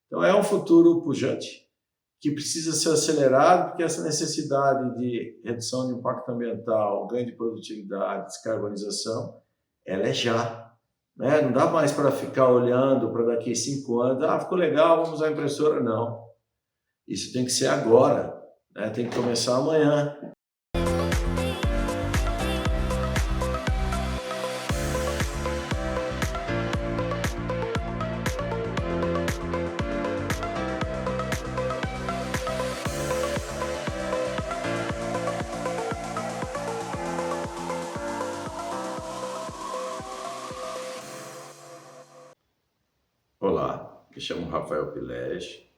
Então, é um futuro pujante que precisa ser acelerado, porque essa necessidade de redução de impacto ambiental, ganho de produtividade, descarbonização, ela é já. Né? Não dá mais para ficar olhando para daqui a 5 anos, ficou legal, vamos usar a impressora. Não. Isso tem que ser agora, né? Tem que começar amanhã. Olá, me chamo Rafael Pilege,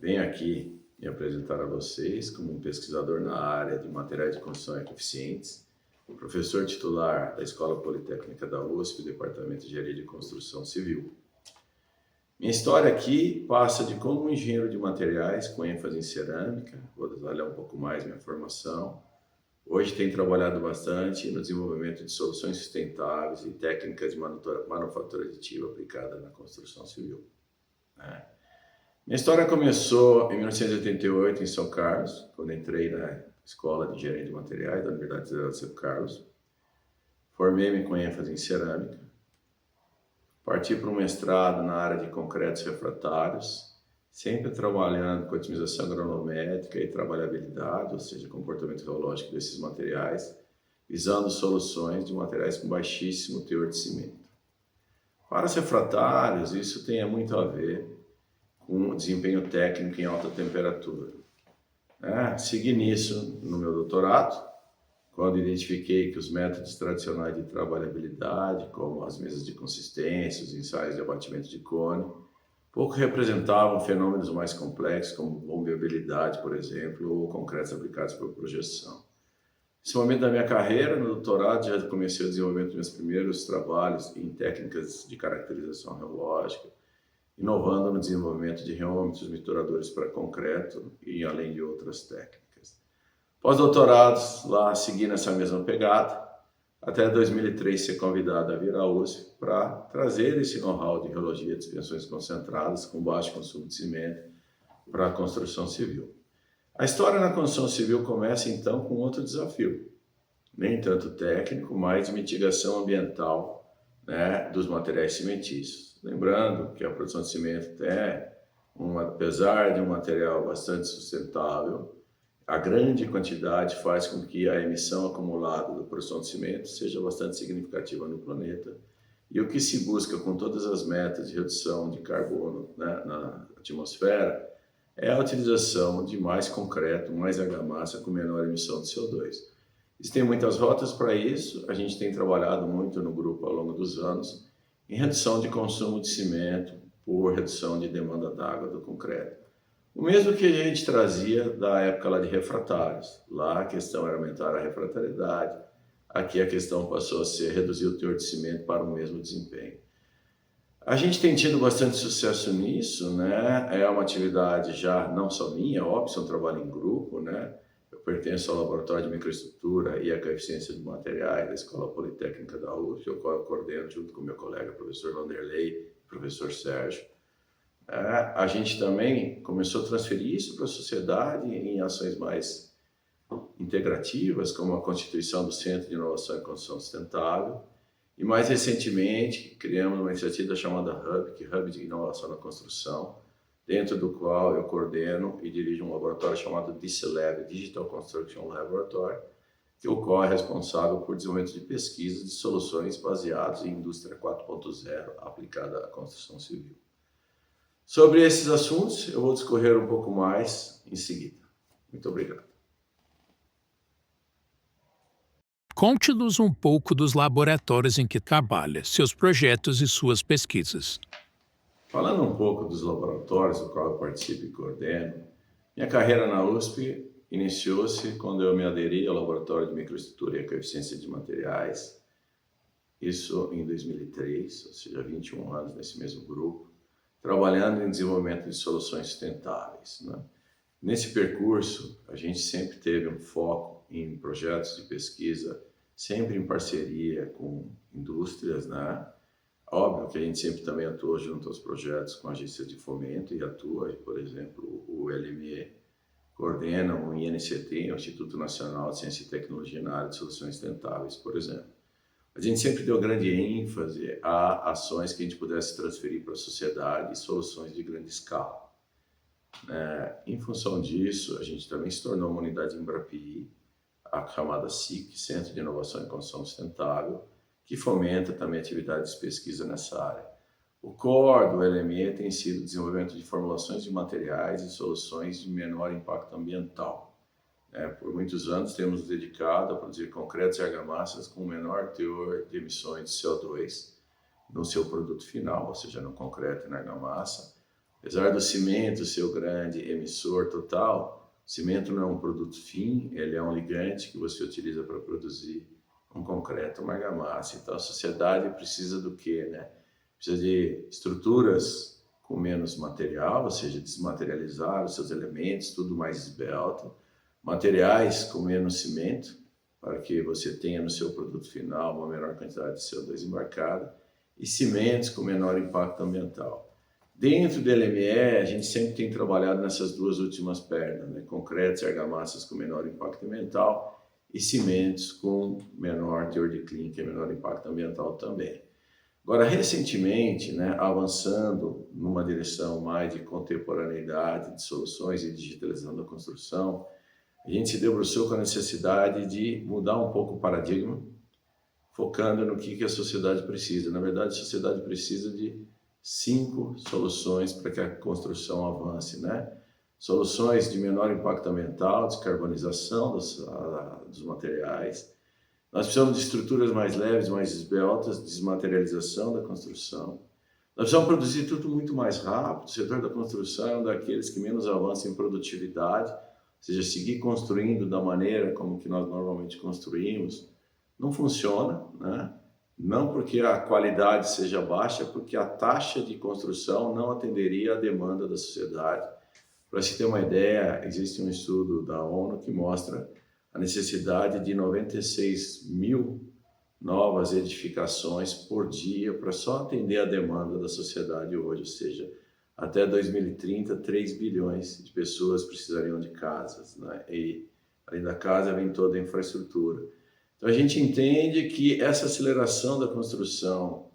venho aqui me apresentar a vocês como um pesquisador na área de materiais de construção ecoeficientes, professor titular da Escola Politécnica da USP, Departamento de Engenharia de Construção Civil. Minha história aqui passa de como um engenheiro de materiais com ênfase em cerâmica, vou detalhar um pouco mais minha formação. Hoje tenho trabalhado bastante no desenvolvimento de soluções sustentáveis e técnicas de manufatura aditiva aplicada na construção civil. Minha história começou em 1988 em São Carlos, quando entrei na Escola de Engenharia de Materiais da Universidade Federal de São Carlos. Formei-me com ênfase em cerâmica. Parti para um mestrado na área de concretos refratários, sempre trabalhando com otimização agronométrica e trabalhabilidade, ou seja, comportamento geológico desses materiais, visando soluções de materiais com baixíssimo teor de cimento. Para os refratários, isso tem muito a ver com desempenho técnico em alta temperatura. Segui nisso no meu doutorado, quando identifiquei que os métodos tradicionais de trabalhabilidade, como as mesas de consistência, os ensaios de abatimento de cone, pouco representavam fenômenos mais complexos, como bombeabilidade, por exemplo, ou concretos aplicados por projeção. Nesse momento da minha carreira, no doutorado, já comecei o desenvolvimento dos meus primeiros trabalhos em técnicas de caracterização reológica, inovando no desenvolvimento de reômetros mituradores para concreto e além de outras técnicas. Pós-doutorados, lá segui nessa mesma pegada, até 2003 ser convidado a vir à USP para trazer esse know-how de reologia de suspensões concentradas com baixo consumo de cimento para a construção civil. A história na construção civil começa então com outro desafio, nem tanto técnico, mas de mitigação ambiental, dos materiais cimentícios. Lembrando que a produção de cimento apesar de um material bastante sustentável, a grande quantidade faz com que a emissão acumulada da produção de cimento seja bastante significativa no planeta. E o que se busca com todas as metas de redução de carbono na atmosfera é a utilização de mais concreto, mais argamassa com menor emissão de CO2. Existem muitas rotas para isso, a gente tem trabalhado muito no grupo ao longo dos anos em redução de consumo de cimento por redução de demanda d'água do concreto. O mesmo que a gente trazia da época lá de refratários. Lá a questão era aumentar a refratariedade, aqui a questão passou a ser reduzir o teor de cimento para o mesmo desempenho. A gente tem tido bastante sucesso nisso, É uma atividade já não só minha, óbvio, é um trabalho em grupo, Eu pertenço ao Laboratório de Microestrutura e Ecoeficiência de Materiais da Escola Politécnica da USP, eu coordeno junto com meu colega, professor Vanderlei e professor Sérgio. A gente também começou a transferir isso para a sociedade em ações mais integrativas, como a constituição do Centro de Inovação e Construção Sustentável, e mais recentemente criamos uma iniciativa chamada Hub de Inovação na Construção, dentro do qual eu coordeno e dirijo um laboratório chamado DCLab, Digital Construction Laboratory, que ocorre responsável por desenvolvimento de pesquisas de soluções baseadas em indústria 4.0 aplicada à construção civil. Sobre esses assuntos, eu vou discorrer um pouco mais em seguida. Muito obrigado. Conte-nos um pouco dos laboratórios em que trabalha, seus projetos e suas pesquisas. Falando um pouco dos laboratórios do qual eu participo e coordeno, minha carreira na USP iniciou-se quando eu me aderi ao Laboratório de Microestrutura e Ecoeficiência de Materiais, isso em 2003, ou seja, 21 anos nesse mesmo grupo, trabalhando em desenvolvimento de soluções sustentáveis. Nesse percurso, a gente sempre teve um foco em projetos de pesquisa, sempre em parceria com indústrias, Óbvio que a gente sempre também atua junto aos projetos com agências de fomento e atua, por exemplo, o LME coordena o INCT, o Instituto Nacional de Ciência e Tecnologia na área de soluções sustentáveis, por exemplo. A gente sempre deu grande ênfase a ações que a gente pudesse transferir para a sociedade e soluções de grande escala. Em função disso, a gente também se tornou uma unidade Embrapi, a chamada SIC, Centro de Inovação e Construção Sustentável, que fomenta também atividades de pesquisa nessa área. O core do LME tem sido o desenvolvimento de formulações de materiais e soluções de menor impacto ambiental. Por muitos anos temos nos dedicado a produzir concretos e argamassas com menor teor de emissões de CO2 no seu produto final, ou seja, no concreto e na argamassa. Apesar do cimento ser o grande emissor total, o cimento não é um produto fim, ele é um ligante que você utiliza para produzir um concreto, uma argamassa. Então a sociedade precisa do quê, Precisa de estruturas com menos material, ou seja, desmaterializar os seus elementos, tudo mais esbelto, materiais com menos cimento, para que você tenha no seu produto final uma menor quantidade de CO2 embarcada, e cimentos com menor impacto ambiental. Dentro do LME, a gente sempre tem trabalhado nessas duas últimas pernas, concretos e argamassas com menor impacto ambiental e cimentos com menor teor de clínica e menor impacto ambiental também. Agora, recentemente, avançando numa direção mais de contemporaneidade de soluções e digitalização da construção, a gente se debruçou com a necessidade de mudar um pouco o paradigma, focando no que a sociedade precisa. Na verdade, a sociedade precisa de 5 soluções para que a construção avance, Soluções de menor impacto ambiental, descarbonização dos materiais. Nós precisamos de estruturas mais leves, mais esbeltas, desmaterialização da construção. Nós precisamos produzir tudo muito mais rápido. O setor da construção é um daqueles que menos avança em produtividade, ou seja, seguir construindo da maneira como que nós normalmente construímos, não funciona, Não porque a qualidade seja baixa, porque a taxa de construção não atenderia à demanda da sociedade. Para se ter uma ideia, existe um estudo da ONU que mostra a necessidade de 96 mil novas edificações por dia para só atender a demanda da sociedade hoje, ou seja, até 2030, 3 bilhões de pessoas precisariam de casas, E além da casa vem toda a infraestrutura. Então a gente entende que essa aceleração da construção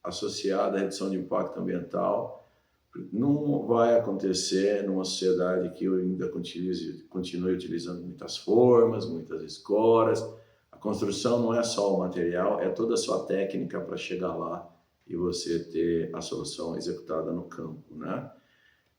associada à redução de impacto ambiental não vai acontecer numa sociedade que ainda continue utilizando muitas formas, muitas escoras. A construção não é só o material, é toda a sua técnica para chegar lá e você ter a solução executada no campo,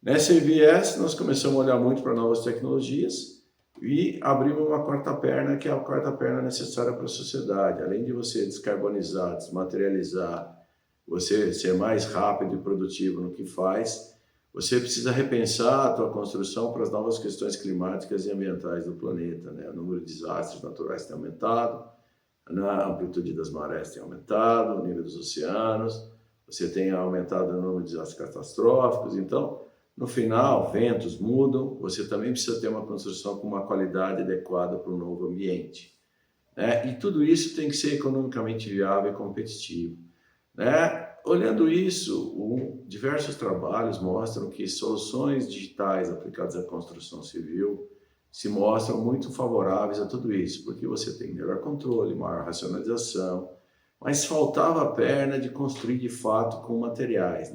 Nessa IBS, nós começamos a olhar muito para novas tecnologias e abrimos uma quarta perna, que é a quarta perna necessária para a sociedade. Além de você descarbonizar, desmaterializar, você ser mais rápido e produtivo no que faz, você precisa repensar a tua construção para as novas questões climáticas e ambientais do planeta, O número de desastres naturais tem aumentado, a amplitude das marés tem aumentado, o nível dos oceanos, você tem aumentado o número de desastres catastróficos. Então, no final, ventos mudam, você também precisa ter uma construção com uma qualidade adequada para o novo ambiente. E tudo isso tem que ser economicamente viável e competitivo. Olhando isso, diversos trabalhos mostram que soluções digitais aplicadas à construção civil se mostram muito favoráveis a tudo isso, porque você tem melhor controle, maior racionalização, mas faltava a perna de construir de fato com materiais,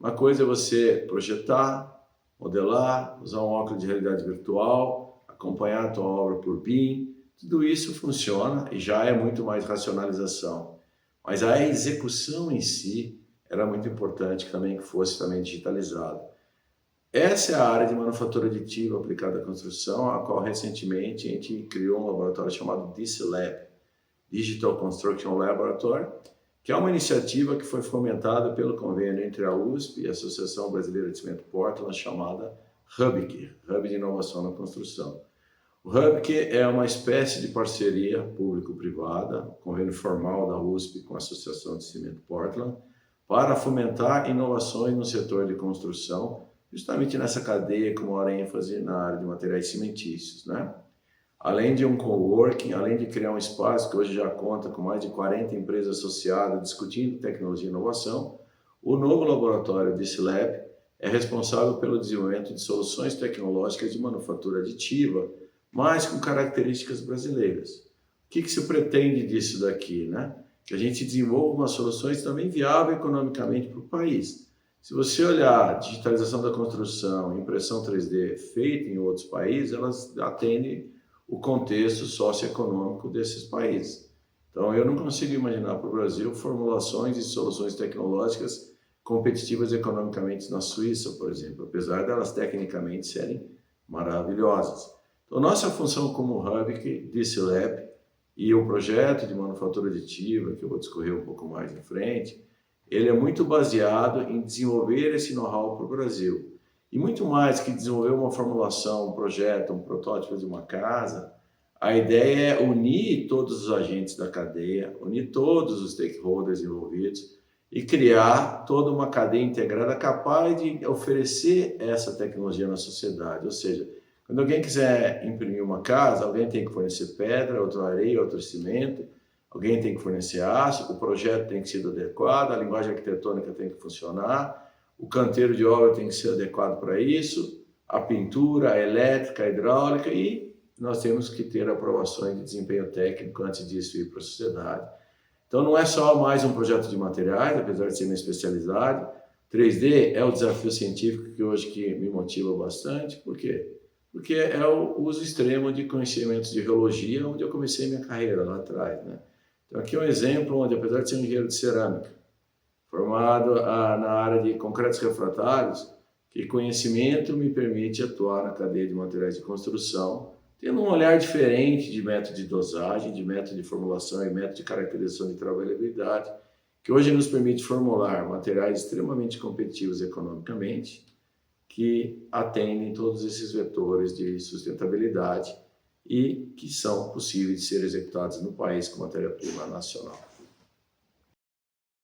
Uma coisa é você projetar, modelar, usar um óculos de realidade virtual, acompanhar a tua obra por BIM, tudo isso funciona e já é muito mais racionalização. Mas a execução em si era muito importante também que fosse também digitalizado. Essa é a área de manufatura aditiva aplicada à construção, a qual recentemente a gente criou um laboratório chamado DCLab, Digital Construction Laboratory, que é uma iniciativa que foi fomentada pelo convênio entre a USP e a Associação Brasileira de Cimento Portland, chamada HUBC, Hub de Inovação na Construção. O HUBC é uma espécie de parceria público-privada, convênio formal da USP com a Associação de Cimento Portland, para fomentar inovações no setor de construção, justamente nessa cadeia com maior ênfase na área de materiais cimentícios, além de um coworking, além de criar um espaço que hoje já conta com mais de 40 empresas associadas discutindo tecnologia e inovação, o novo laboratório DICLab é responsável pelo desenvolvimento de soluções tecnológicas de manufatura aditiva, mas com características brasileiras. O que se pretende disso daqui, né? Que a gente desenvolva umas soluções também viáveis economicamente para o país. Se você olhar a digitalização da construção, impressão 3D feita em outros países, elas atendem o contexto socioeconômico desses países. Então, eu não consigo imaginar para o Brasil formulações e soluções tecnológicas competitivas economicamente na Suíça, por exemplo, apesar delas tecnicamente serem maravilhosas. Então, nossa função como hub, DICLab, e o projeto de manufatura aditiva, que eu vou discorrer um pouco mais em frente, ele é muito baseado em desenvolver esse know-how para o Brasil. E muito mais que desenvolver uma formulação, um projeto, um protótipo de uma casa, a ideia é unir todos os agentes da cadeia, unir todos os stakeholders envolvidos e criar toda uma cadeia integrada capaz de oferecer essa tecnologia na sociedade. Ou seja, quando alguém quiser imprimir uma casa, alguém tem que fornecer pedra, outra areia, outro cimento, alguém tem que fornecer aço, o projeto tem que ser adequado, a linguagem arquitetônica tem que funcionar, o canteiro de obra tem que ser adequado para isso, a pintura, a elétrica, a hidráulica, e nós temos que ter aprovações de desempenho técnico antes disso ir para a sociedade. Então não é só mais um projeto de materiais, apesar de ser minha especialidade. 3D é o desafio científico que hoje me motiva bastante. Por quê? Porque é o uso extremo de conhecimentos de geologia, onde eu comecei minha carreira lá atrás, né? Então aqui é um exemplo onde, apesar de ser um engenheiro de cerâmica, formado na área de concretos refratários, que conhecimento me permite atuar na cadeia de materiais de construção, tendo um olhar diferente de método de dosagem, de método de formulação e método de caracterização de trabalhabilidade, que hoje nos permite formular materiais extremamente competitivos economicamente, que atendem todos esses vetores de sustentabilidade e que são possíveis de ser executados no país com matéria-prima nacional.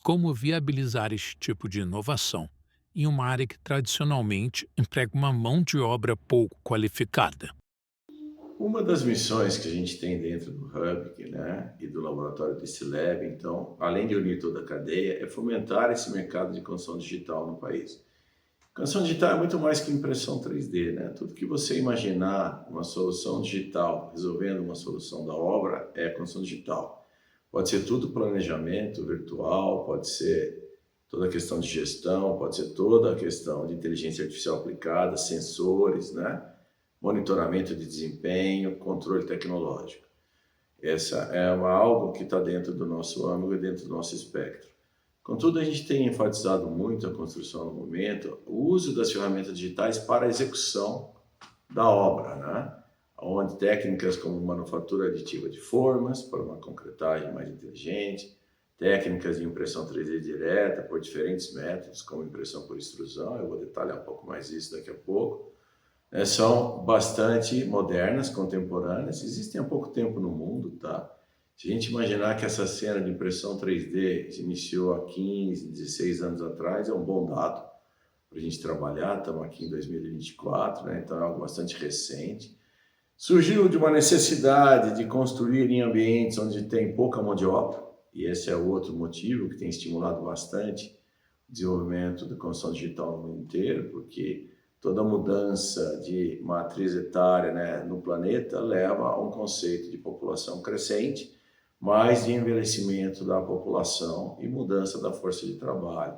Como viabilizar este tipo de inovação em uma área que tradicionalmente emprega uma mão de obra pouco qualificada? Uma das missões que a gente tem dentro do Hub, né, e do laboratório DICLab, então, além de unir toda a cadeia, é fomentar esse mercado de construção digital no país. Construção digital é muito mais que impressão 3D, né? Tudo que você imaginar uma solução digital resolvendo uma solução da obra é construção digital. Pode ser tudo planejamento virtual, pode ser toda a questão de gestão, pode ser toda a questão de inteligência artificial aplicada, sensores, né? Monitoramento de desempenho, controle tecnológico. Essa é algo que está dentro do nosso âmbito e dentro do nosso espectro. Contudo, a gente tem enfatizado muito a construção no momento, o uso das ferramentas digitais para a execução da obra, né? Onde técnicas como manufatura aditiva de formas, para uma concretagem mais inteligente, técnicas de impressão 3D direta por diferentes métodos, como impressão por extrusão, eu vou detalhar um pouco mais isso daqui a pouco, são bastante modernas, contemporâneas, existem há pouco tempo no mundo, tá? Se a gente imaginar que essa cena de impressão 3D se iniciou há 15, 16 anos atrás, é um bom dado para a gente trabalhar, estamos aqui em 2024, né? Então é algo bastante recente. Surgiu de uma necessidade de construir em ambientes onde tem pouca mão de obra, e esse é o outro motivo que tem estimulado bastante o desenvolvimento da construção digital no mundo inteiro, porque toda mudança de matriz etária, né, no planeta leva a um conceito de população crescente, mais de envelhecimento da população e mudança da força de trabalho.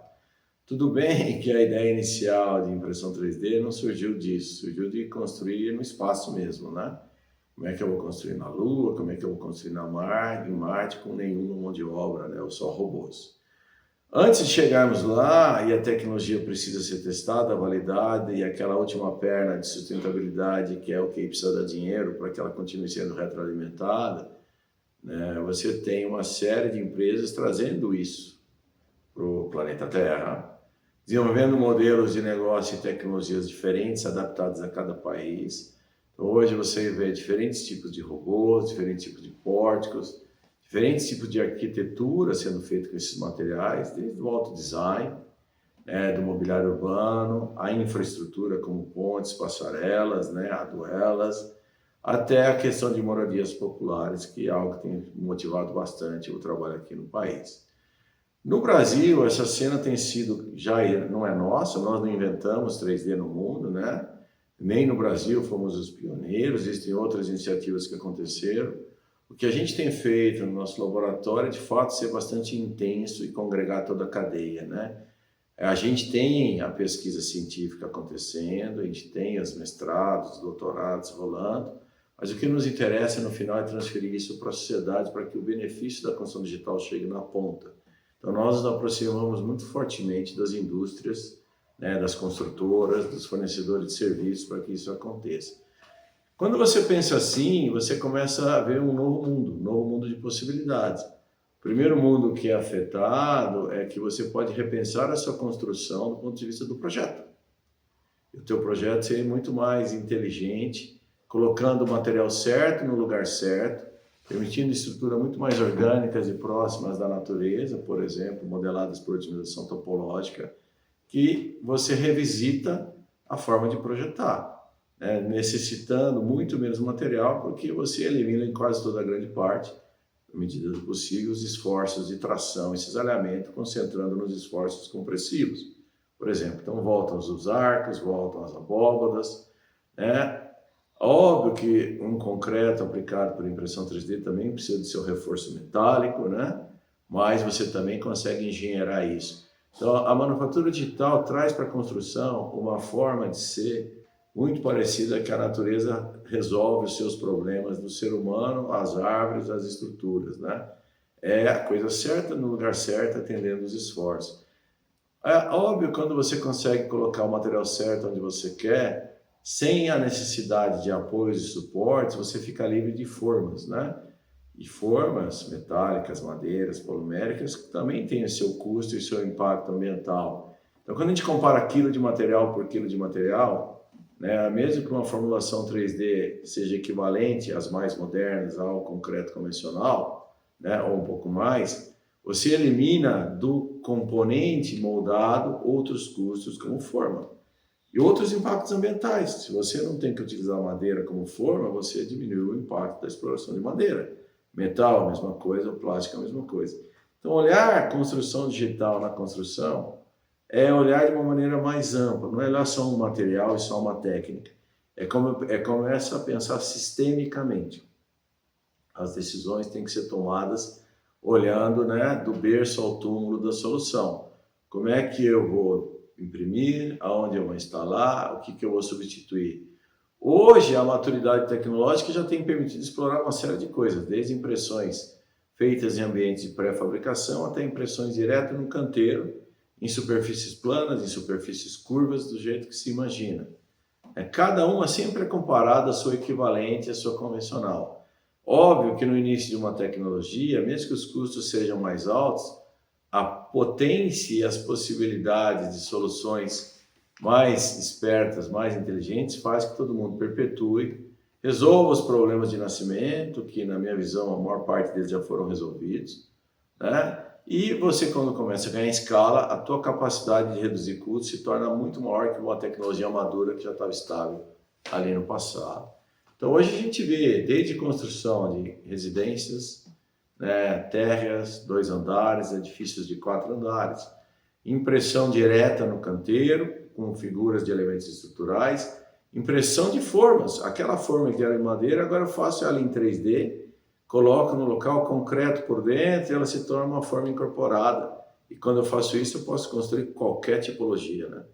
Tudo bem que a ideia inicial de impressão 3D não surgiu disso, surgiu de construir no espaço mesmo, né? Como é que eu vou construir na Lua, como é que eu vou construir em Marte, com nenhuma mão de obra, né? Ou só robôs. Antes de chegarmos lá, e a tecnologia precisa ser testada, validada, e aquela última perna de sustentabilidade, que é o que precisa dar dinheiro para que ela continue sendo retroalimentada, né? Você tem uma série de empresas trazendo isso para o planeta Terra, desenvolvendo modelos de negócio e tecnologias diferentes, adaptadas a cada país. Então, hoje você vê diferentes tipos de robôs, diferentes tipos de pórticos, diferentes tipos de arquitetura sendo feita com esses materiais, desde o auto design, do mobiliário urbano, a infraestrutura como pontes, passarelas, né, arruelas, até a questão de moradias populares, que é algo que tem motivado bastante o trabalho aqui no país. No Brasil, essa cena tem sido, já não é nossa, nós não inventamos 3D no mundo, né? Nem no Brasil fomos os pioneiros, existem outras iniciativas que aconteceram. O que a gente tem feito no nosso laboratório é, de fato, ser bastante intenso e congregar toda a cadeia, né? A gente tem a pesquisa científica acontecendo, a gente tem os mestrados, doutorados rolando, mas o que nos interessa no final é transferir isso para a sociedade, para que o benefício da construção digital chegue na ponta. Então, nós nos aproximamos muito fortemente das indústrias, né, das construtoras, dos fornecedores de serviços, para que isso aconteça. Quando você pensa assim, você começa a ver um novo mundo de possibilidades. O primeiro mundo que é afetado é que você pode repensar a sua construção do ponto de vista do projeto. O teu projeto ser muito mais inteligente, colocando o material certo no lugar certo, permitindo estruturas muito mais orgânicas e próximas da natureza, por exemplo, modeladas por otimização topológica, que você revisita a forma de projetar, né? Necessitando muito menos material, porque você elimina em quase toda a grande parte, à medida do possível, os esforços de tração e cisalhamento, concentrando nos esforços compressivos. Por exemplo, então voltam os arcos, voltam as abóbadas, né? Óbvio que um concreto aplicado por impressão 3D também precisa de seu reforço metálico, né? Mas você também consegue engenheirar isso. Então, a manufatura digital traz para a construção uma forma de ser muito parecida que a natureza resolve os seus problemas do ser humano, as árvores, as estruturas, né? É a coisa certa no lugar certo, atendendo os esforços. É óbvio, quando você consegue colocar o material certo onde você quer, sem a necessidade de apoios e suportes, você fica livre de formas, né? E formas metálicas, madeiras, poliméricas, que também têm o seu custo e o seu impacto ambiental. Então, quando a gente compara quilo de material por quilo de material, né, mesmo que uma formulação 3D seja equivalente às mais modernas, ao concreto convencional, né, ou um pouco mais, você elimina do componente moldado outros custos como forma. E outros impactos ambientais. Se você não tem que utilizar madeira como forma, você diminui o impacto da exploração de madeira. Metal, a mesma coisa, o plástico, a mesma coisa. Então, olhar construção digital na construção é olhar de uma maneira mais ampla, não é olhar só um material e só uma técnica. Começa a pensar sistemicamente. As decisões têm que ser tomadas olhando, né, do berço ao túmulo da solução. Como é que eu vou imprimir, aonde eu vou instalar, o que eu vou substituir. Hoje, a maturidade tecnológica já tem permitido explorar uma série de coisas, desde impressões feitas em ambientes de pré-fabricação até impressões direto no canteiro, em superfícies planas, em superfícies curvas, do jeito que se imagina. Cada uma sempre é comparada à sua equivalente, à sua convencional. Óbvio que no início de uma tecnologia, mesmo que os custos sejam mais altos, a potência e as possibilidades de soluções mais espertas, mais inteligentes, faz que todo mundo perpetue, resolva os problemas de nascimento, que na minha visão a maior parte deles já foram resolvidos, né? E você, quando começa a ganhar escala, a tua capacidade de reduzir custos se torna muito maior que uma tecnologia madura que já estava estável ali no passado. Então hoje a gente vê desde construção de residências, né, térreas, 2 andares, edifícios de 4 andares, impressão direta no canteiro, com figuras de elementos estruturais, impressão de formas, aquela forma que era de madeira, agora eu faço ela em 3D, coloco no local concreto por dentro e ela se torna uma forma incorporada. E quando eu faço isso, eu posso construir qualquer tipologia, né?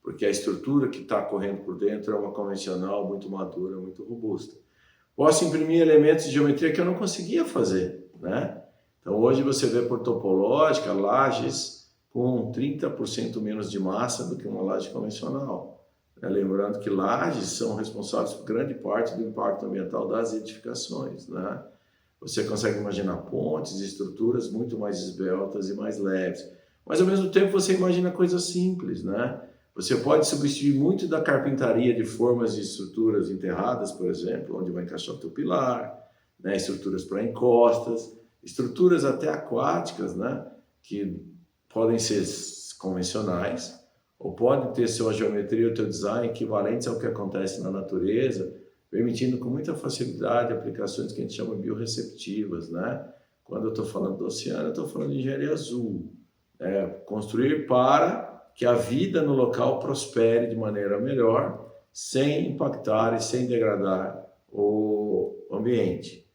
Porque a estrutura que está correndo por dentro é uma convencional, muito madura, muito robusta. Posso imprimir elementos de geometria que eu não conseguia fazer, né? Então hoje você vê por topológica lajes com 30% menos de massa do que uma laje convencional. Lembrando que lajes são responsáveis por grande parte do impacto ambiental das edificações, né? Você consegue imaginar pontes e estruturas muito mais esbeltas e mais leves. Mas ao mesmo tempo você imagina coisas simples, né? Você pode substituir muito da carpintaria de formas e estruturas enterradas, por exemplo, onde vai encaixar o teu pilar, né? Estruturas para encostas, estruturas até aquáticas, né? Que podem ser convencionais ou podem ter sua geometria ou teu design equivalentes ao que acontece na natureza, permitindo com muita facilidade aplicações que a gente chama biorreceptivas, né? Quando eu estou falando do oceano, eu estou falando de engenharia azul, né? Construir para que a vida no local prospere de maneira melhor, sem impactar e sem degradar o ambiente.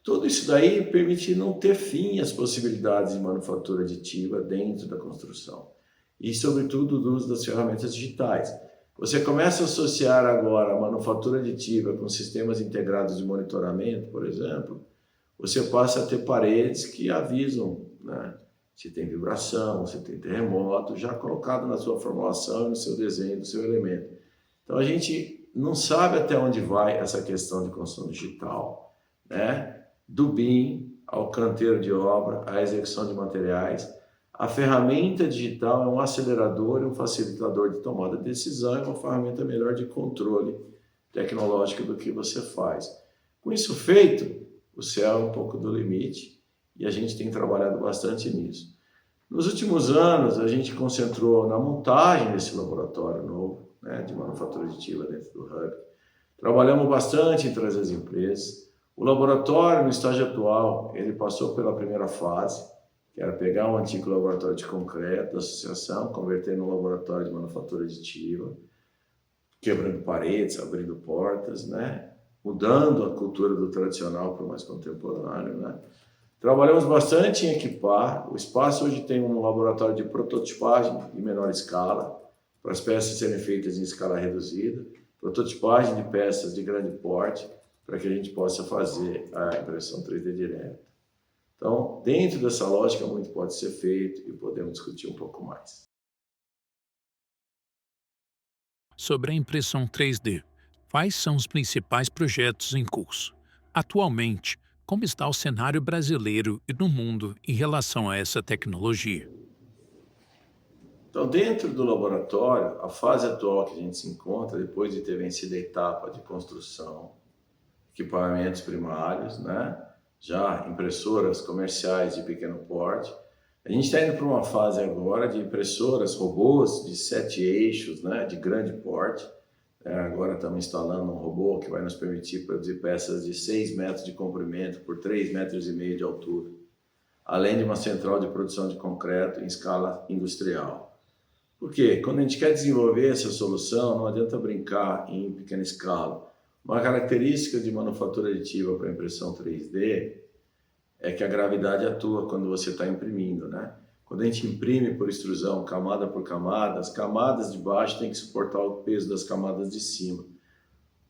Tudo isso daí permite não ter fim às possibilidades de manufatura aditiva dentro da construção e, sobretudo, do uso das ferramentas digitais. Você começa a associar agora a manufatura aditiva com sistemas integrados de monitoramento, por exemplo, você passa a ter paredes que avisam, né, se tem vibração, se tem terremoto, já colocado na sua formulação, no seu desenho, no seu elemento. Então a gente não sabe até onde vai essa questão de construção digital, né? Do BIM ao canteiro de obra, à execução de materiais. A ferramenta digital é um acelerador e um facilitador de tomada de decisão e uma ferramenta melhor de controle tecnológico do que você faz. Com isso feito, o céu é um pouco do limite e a gente tem trabalhado bastante nisso. Nos últimos anos, a gente concentrou na montagem desse laboratório novo, né, de manufatura aditiva dentro do Hub. Trabalhamos bastante em trazer as empresas. O laboratório, no estágio atual, ele passou pela primeira fase, que era pegar um antigo laboratório de concreto da associação, converter num laboratório de manufatura aditiva, quebrando paredes, abrindo portas, né? Mudando a cultura do tradicional para o mais contemporâneo, né? Trabalhamos bastante em equipar. O espaço hoje tem um laboratório de prototipagem em menor escala, para as peças serem feitas em escala reduzida, prototipagem de peças de grande porte, para que a gente possa fazer a impressão 3D direta. Então, dentro dessa lógica, muito pode ser feito e podemos discutir um pouco mais. Sobre a impressão 3D, quais são os principais projetos em curso? Atualmente, como está o cenário brasileiro e no mundo em relação a essa tecnologia? Então, dentro do laboratório, a fase atual que a gente se encontra, depois de ter vencido a etapa de construção, equipamentos primários, né? Já impressoras comerciais de pequeno porte, a gente está indo para uma fase agora de impressoras, robôs de 7 eixos, né? De grande porte. Agora estamos instalando um robô que vai nos permitir produzir peças de 6 metros de comprimento por 3,5 metros de altura, além de uma central de produção de concreto em escala industrial. Por quê? Quando a gente quer desenvolver essa solução, não adianta brincar em pequena escala. Uma característica de manufatura aditiva para impressão 3D é que a gravidade atua quando você está imprimindo, né? Quando a gente imprime por extrusão, camada por camada, as camadas de baixo têm que suportar o peso das camadas de cima.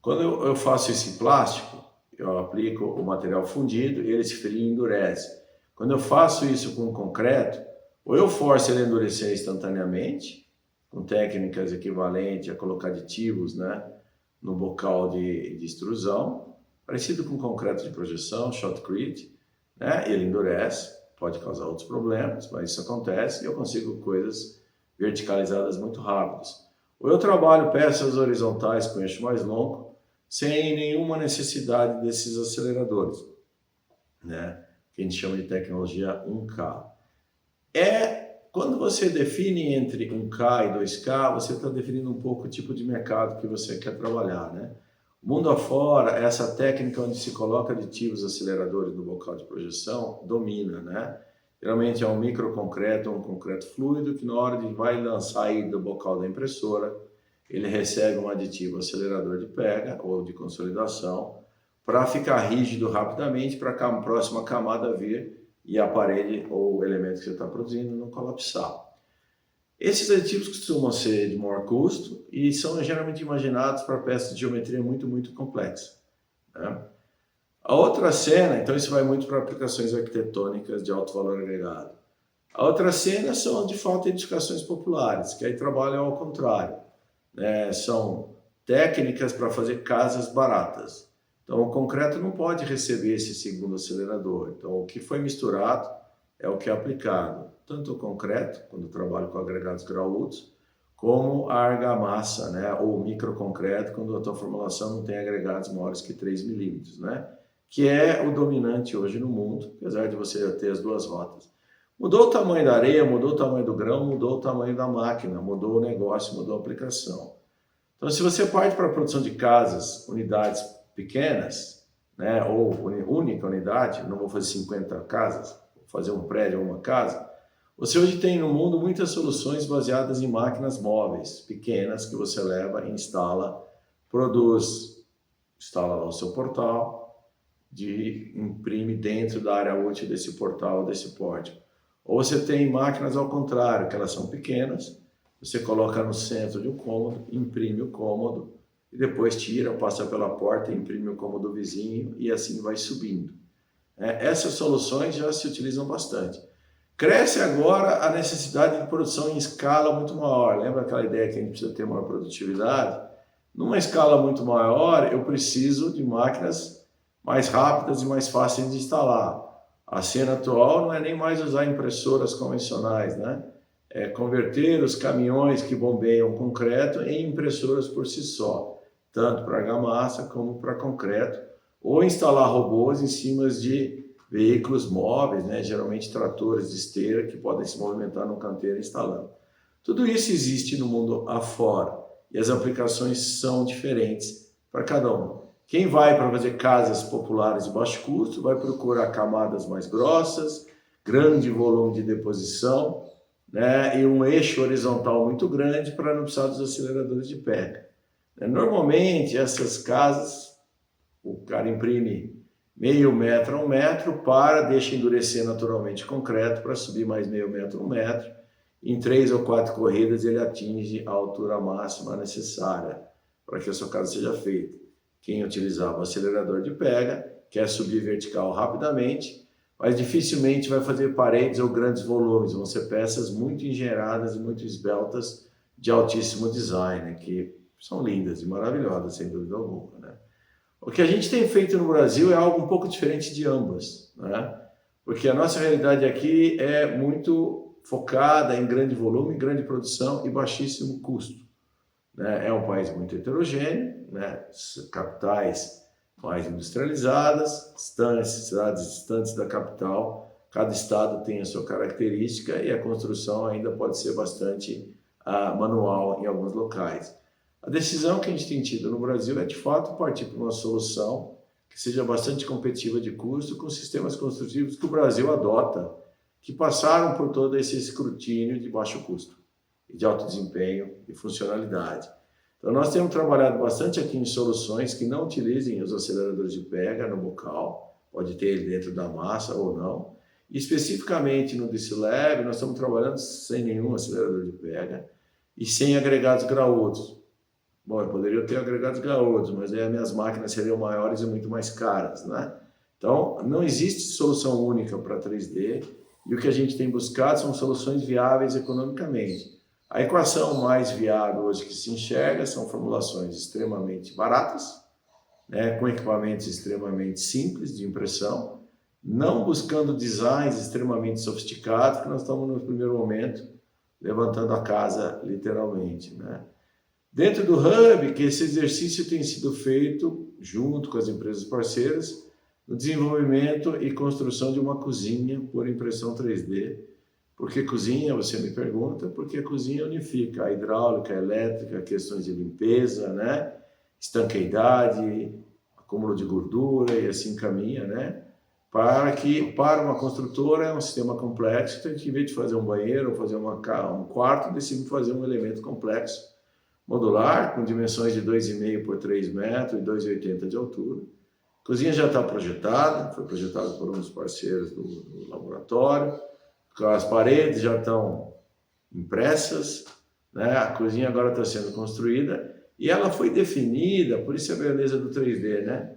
Quando eu faço isso em plástico, eu aplico o material fundido e ele esfria e endurece. Quando eu faço isso com concreto, ou eu forço ele a endurecer instantaneamente, com técnicas equivalentes a colocar aditivos, né, no bocal de extrusão, parecido com concreto de projeção, shotcrete, né, ele endurece, pode causar outros problemas, mas isso acontece e eu consigo coisas verticalizadas muito rápidas. Ou eu trabalho peças horizontais com eixo mais longo, sem nenhuma necessidade desses aceleradores, né, que a gente chama de tecnologia 1K. Quando você define entre 1K e 2K, você está definindo um pouco o tipo de mercado que você quer trabalhar, né? O mundo afora, essa técnica onde se coloca aditivos aceleradores no bocal de projeção domina, né? Geralmente é um microconcreto ou um concreto fluido que na hora de vai lançar aí do bocal da impressora, ele recebe um aditivo acelerador de pega ou de consolidação para ficar rígido rapidamente para a próxima camada vir e a parede ou o elemento que você está produzindo não colapsar. Esses aditivos costumam ser de maior custo e são geralmente imaginados para peças de geometria muito, muito complexa, né? A outra cena, então isso vai muito para aplicações arquitetônicas de alto valor agregado. A outra cena são, de fato, edificações populares, que aí trabalham ao contrário, né? São técnicas para fazer casas baratas. Então, o concreto não pode receber esse segundo acelerador. Então, o que foi misturado é o que é aplicado. Tanto o concreto, quando eu trabalho com agregados graúdos, como a argamassa, né? Ou o microconcreto, quando a tua formulação não tem agregados maiores que 3 milímetros, né? Que é o dominante hoje no mundo, apesar de você ter as duas rotas. Mudou o tamanho da areia, mudou o tamanho do grão, mudou o tamanho da máquina, mudou o negócio, mudou a aplicação. Então, se você parte para a produção de casas, unidades pequenas, né, ou única unidade, não vou fazer 50 casas, vou fazer um prédio ou uma casa, você hoje tem no mundo muitas soluções baseadas em máquinas móveis, pequenas, que você leva, instala, produz, instala lá o seu portal, imprime dentro da área útil desse portal, desse pórtico. Ou você tem máquinas ao contrário, que elas são pequenas, você coloca no centro de um cômodo, imprime o cômodo, e depois tira, passa pela porta, imprime o cômodo vizinho, e assim vai subindo. Essas soluções já se utilizam bastante. Cresce agora a necessidade de produção em escala muito maior. Lembra aquela ideia que a gente precisa ter maior produtividade? Numa escala muito maior, eu preciso de máquinas mais rápidas e mais fáceis de instalar. A cena atual não é nem mais usar impressoras convencionais, né? É converter os caminhões que bombeiam concreto em impressoras por si só, tanto para argamassa como para concreto, ou instalar robôs em cima de veículos móveis, né? Geralmente tratores de esteira que podem se movimentar no canteiro instalando. Tudo isso existe no mundo afora e as aplicações são diferentes para cada um. Quem vai para fazer casas populares de baixo custo vai procurar camadas mais grossas, grande volume de deposição, né, e um eixo horizontal muito grande para não precisar dos aceleradores de pega. Normalmente, essas casas, o cara imprime meio metro a 1 metro, deixa endurecer naturalmente concreto para subir mais meio metro a 1 metro. Em 3 ou 4 corridas, ele atinge a altura máxima necessária para que a sua casa seja feita. Quem utilizava o acelerador de pega quer subir vertical rapidamente, mas dificilmente vai fazer paredes ou grandes volumes, vão ser peças muito engenheiradas e muito esbeltas de altíssimo design, né, que são lindas e maravilhosas, sem dúvida alguma, né? O que a gente tem feito no Brasil é algo um pouco diferente de ambas, né? Porque a nossa realidade aqui é muito focada em grande volume, grande produção e baixíssimo custo, né? É um país muito heterogêneo, né? Capitais mais industrializadas, cidades distantes da capital, cada estado tem a sua característica e a construção ainda pode ser bastante manual em alguns locais. A decisão que a gente tem tido no Brasil é, de fato, partir para uma solução que seja bastante competitiva de custo com sistemas construtivos que o Brasil adota, que passaram por todo esse escrutínio de baixo custo, de alto desempenho e funcionalidade. Então, nós temos trabalhado bastante aqui em soluções que não utilizem os aceleradores de pega no bocal, pode ter ele dentro da massa ou não. E, especificamente no DC Lab, nós estamos trabalhando sem nenhum acelerador de pega e sem agregados graúdos. Bom, eu poderia ter agregados graúdos, mas aí as minhas máquinas seriam maiores e muito mais caras, né? Então, não existe solução única para 3D e o que a gente tem buscado são soluções viáveis economicamente. A equação mais viável hoje que se enxerga são formulações extremamente baratas, né, com equipamentos extremamente simples de impressão, não buscando designs extremamente sofisticados, que nós estamos no primeiro momento levantando a casa literalmente, né? Dentro do Hub, que esse exercício tem sido feito junto com as empresas parceiras, no desenvolvimento e construção de uma cozinha por impressão 3D. Por que cozinha, você me pergunta? Porque a cozinha unifica a hidráulica, a elétrica, questões de limpeza, né? Estanqueidade, acúmulo de gordura e assim caminha, né? Para uma construtora é um sistema complexo, então, em vez de fazer um banheiro ou fazer um quarto, decide fazer um elemento complexo, modular, com dimensões de 2,5 por 3 metros e 2,80 de altura. A cozinha já está projetada, foi projetada por um dos parceiros do laboratório. As paredes já estão impressas, né? A cozinha agora está sendo construída e ela foi definida, por isso a beleza do 3D, né?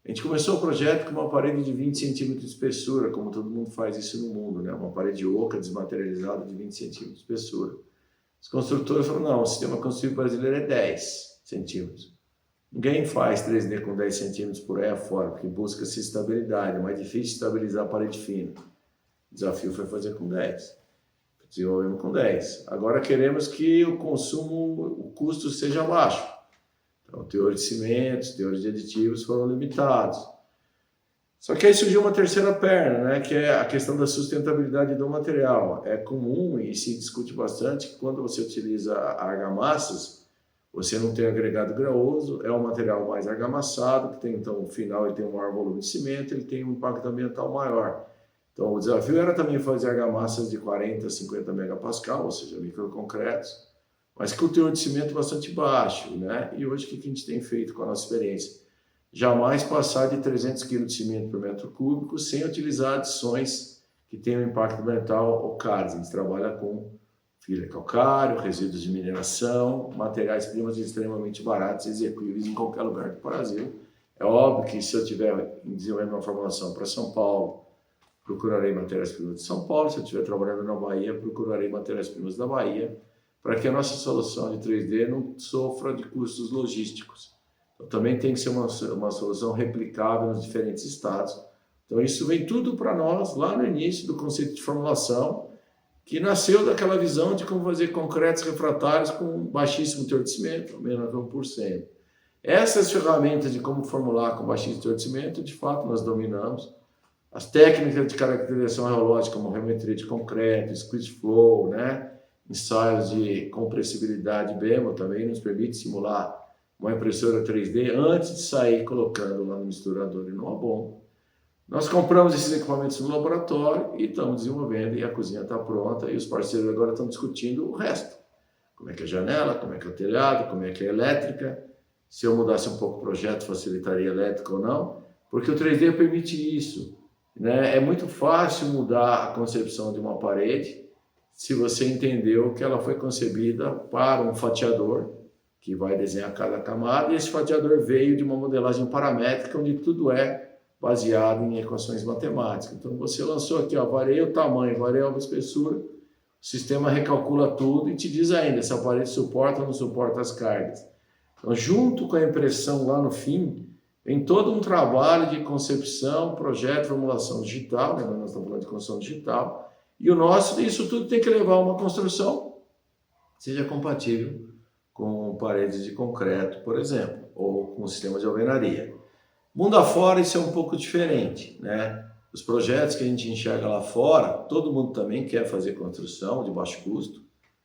A gente começou o projeto com uma parede de 20 centímetros de espessura, como todo mundo faz isso no mundo, né? Uma parede oca desmaterializada de 20 centímetros de espessura. Os construtores falaram, não, o sistema construtivo brasileiro é 10 centímetros. Ninguém faz 3D com 10 centímetros por aí afora, porque busca-se estabilidade, é mais difícil estabilizar a parede fina. O desafio foi fazer com 10. Desenvolvemos com 10. Agora queremos que o custo seja baixo. Então, teores de cimentos, teores de aditivos foram limitados. Só que aí surgiu uma terceira perna, né, que é a questão da sustentabilidade do material. É comum e se discute bastante que quando você utiliza argamassas, você não tem agregado grauoso, é um material mais argamassado, que tem, então, no final ele tem um maior volume de cimento, ele tem um impacto ambiental maior. Então, o desafio era também fazer argamassas de 40 a 50 megapascal, ou seja, microconcretos, mas com o teor de cimento bastante baixo, né? E hoje, o que a gente tem feito com a nossa experiência? Jamais passar de 300 kg de cimento por metro cúbico sem utilizar adições que tenham impacto ambiental ou CARS. A gente trabalha com fibra calcário, resíduos de mineração, matérias-primas extremamente baratos e execuíveis em qualquer lugar do Brasil. É óbvio que se eu tiver desenvolvendo uma formulação para São Paulo, procurarei matérias-primas de São Paulo. Se eu estiver trabalhando na Bahia, procurarei matérias-primas da Bahia, para que a nossa solução de 3D não sofra de custos logísticos. Então, também tem que ser uma solução replicável nos diferentes estados. Então, isso vem tudo para nós lá no início do conceito de formulação, que nasceu daquela visão de como fazer concretos refratários com baixíssimo teor de cimento, menos de 1%. Essas ferramentas de como formular com baixíssimo teor de cimento, de fato, nós dominamos. As técnicas de caracterização reológica, como geometria de concreto, squeeze flow, né? Ensaios de compressibilidade BEMO também nos permite simular uma impressora 3D antes de sair colocando lá no misturador e no abon. Nós compramos esses equipamentos no laboratório e estamos desenvolvendo, e a cozinha está pronta, e os parceiros agora estão discutindo o resto. Como é que é a janela, como é que é o telhado, como é que é a elétrica. Se eu mudasse um pouco o projeto, facilitaria a elétrica ou não, porque o 3D permite isso, né? É muito fácil mudar a concepção de uma parede se você entendeu que ela foi concebida para um fatiador, que vai desenhar cada camada, e esse fatiador veio de uma modelagem paramétrica, onde tudo é baseado em equações matemáticas. Então, você lançou aqui, ó, varia o tamanho, varia a espessura, o sistema recalcula tudo e te diz ainda se a parede suporta ou não suporta as cargas. Então, junto com a impressão lá no fim, vem todo um trabalho de concepção, projeto, formulação digital, né? Nós estamos falando de construção digital, e o nosso, isso tudo tem que levar a uma construção que seja compatível com paredes de concreto, por exemplo, ou com sistema de alvenaria. Mundo afora, isso é um pouco diferente, né? Os projetos que a gente enxerga lá fora, todo mundo também quer fazer construção de baixo custo,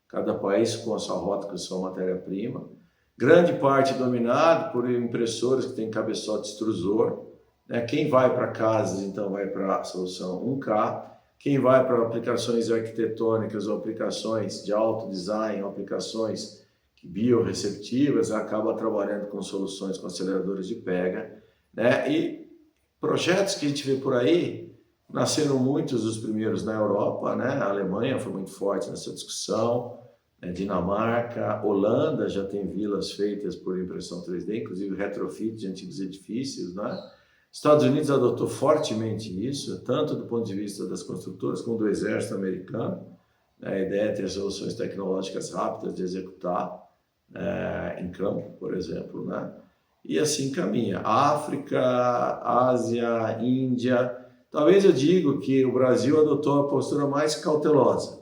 cada país com a sua rota, com a sua matéria-prima, grande parte dominado por impressoras que têm cabeçote extrusor, né? Quem vai para casas, então, vai para a solução 1K, quem vai para aplicações arquitetônicas ou aplicações de alto design, ou aplicações biorreceptivas, acaba trabalhando com soluções com aceleradores de pega, né? E projetos que a gente vê por aí, nasceram muitos dos primeiros na Europa, né? A Alemanha foi muito forte nessa discussão, né? Dinamarca, Holanda já tem vilas feitas por impressão 3D, inclusive retrofit de antigos edifícios, né? Estados Unidos adotou fortemente isso, tanto do ponto de vista das construtoras como do exército americano. A ideia é ter soluções tecnológicas rápidas de executar em campo, por exemplo, né? E assim caminha. África, Ásia, Índia. Talvez eu digo que o Brasil adotou a postura mais cautelosa,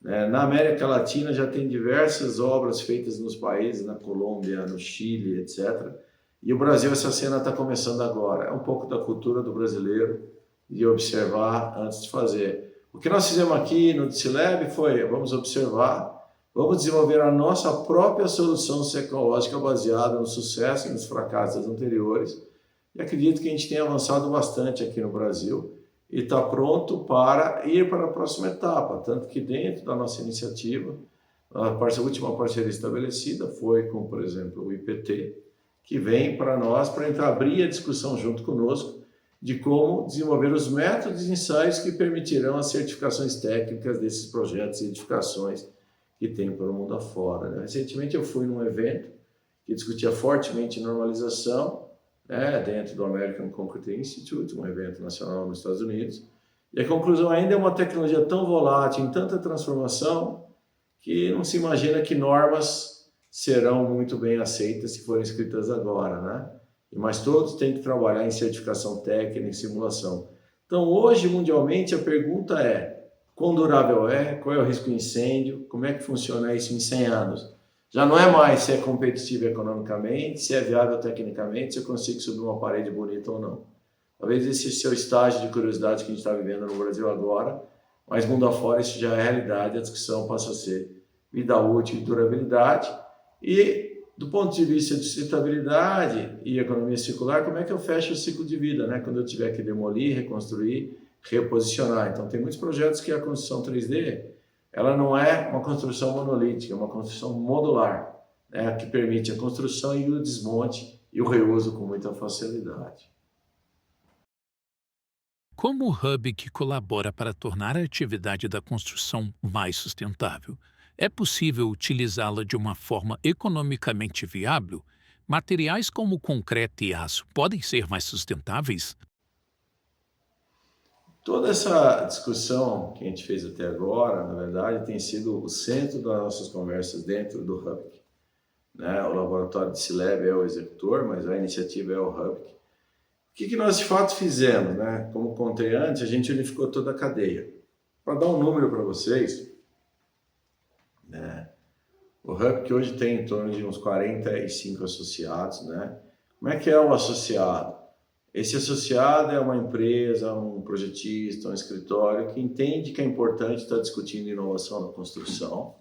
né? Na América Latina já tem diversas obras feitas nos países, na Colômbia, no Chile, etc. E o Brasil, essa cena está começando agora. É um pouco da cultura do brasileiro de observar antes de fazer. O que nós fizemos aqui no DCLab foi, vamos observar, vamos desenvolver a nossa própria solução tecnológica baseada no sucesso e nos fracassos anteriores. E acredito que a gente tenha avançado bastante aqui no Brasil e está pronto para ir para a próxima etapa. Tanto que dentro da nossa iniciativa, a última parceria estabelecida foi com, por exemplo, o IPT, que vem para nós para abrir a discussão junto conosco de como desenvolver os métodos e ensaios que permitirão as certificações técnicas desses projetos e edificações que tem pelo mundo afora, né? Recentemente eu fui num evento que discutia fortemente normalização, né, dentro do American Concrete Institute, um evento nacional nos Estados Unidos, e a conclusão ainda é uma tecnologia tão volátil, em tanta transformação, que não se imagina que normas serão muito bem aceitas se forem escritas agora, né? Mas todos têm que trabalhar em certificação técnica e simulação. Então, hoje, mundialmente, a pergunta é: quão durável é? Qual é o risco de incêndio? Como é que funciona isso em 100 anos? Já não é mais se é competitivo economicamente, se é viável tecnicamente, se eu consigo subir uma parede bonita ou não. Talvez esse seja o estágio de curiosidade que a gente está vivendo no Brasil agora, mas mundo afora isso já é realidade, a discussão passa a ser vida útil e durabilidade. E Do ponto de vista de sustentabilidade e economia circular, como é que eu fecho o ciclo de vida, né? Quando eu tiver que demolir, reconstruir, reposicionar. Então, tem muitos projetos que a construção 3D, ela não é uma construção monolítica, é uma construção modular, né? Que permite a construção e o desmonte e o reuso com muita facilidade. Como o Hub que colabora para tornar a atividade da construção mais sustentável? É possível utilizá-la de uma forma economicamente viável? Materiais como concreto e aço podem ser mais sustentáveis? Toda essa discussão que a gente fez até agora, na verdade, tem sido o centro das nossas conversas dentro do Hub, né? O laboratório de Cileb é o executor, mas a iniciativa é o Hub. O que nós de fato fizemos, né? Como contei antes, a gente unificou toda a cadeia. Para dar um número para vocês, né? O Hub que hoje tem em torno de uns 45 associados, né? Como é que é o associado? Esse associado é uma empresa, um projetista, um escritório que entende que é importante estar discutindo inovação na construção,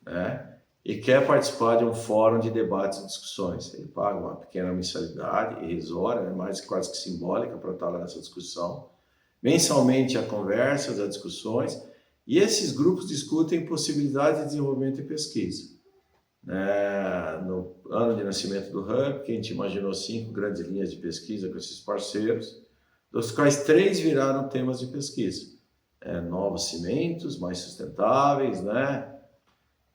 né? E quer participar de um fórum de debates e discussões. Ele paga uma pequena mensalidade, irrisória, né? Mais quase que simbólica, para estar lá nessa discussão. Mensalmente há conversas, há discussões, e esses grupos discutem possibilidades de desenvolvimento e pesquisa. No ano de nascimento do Hub, que a gente imaginou 5 grandes linhas de pesquisa com esses parceiros, dos quais 3 viraram temas de pesquisa. Novos cimentos, mais sustentáveis, né?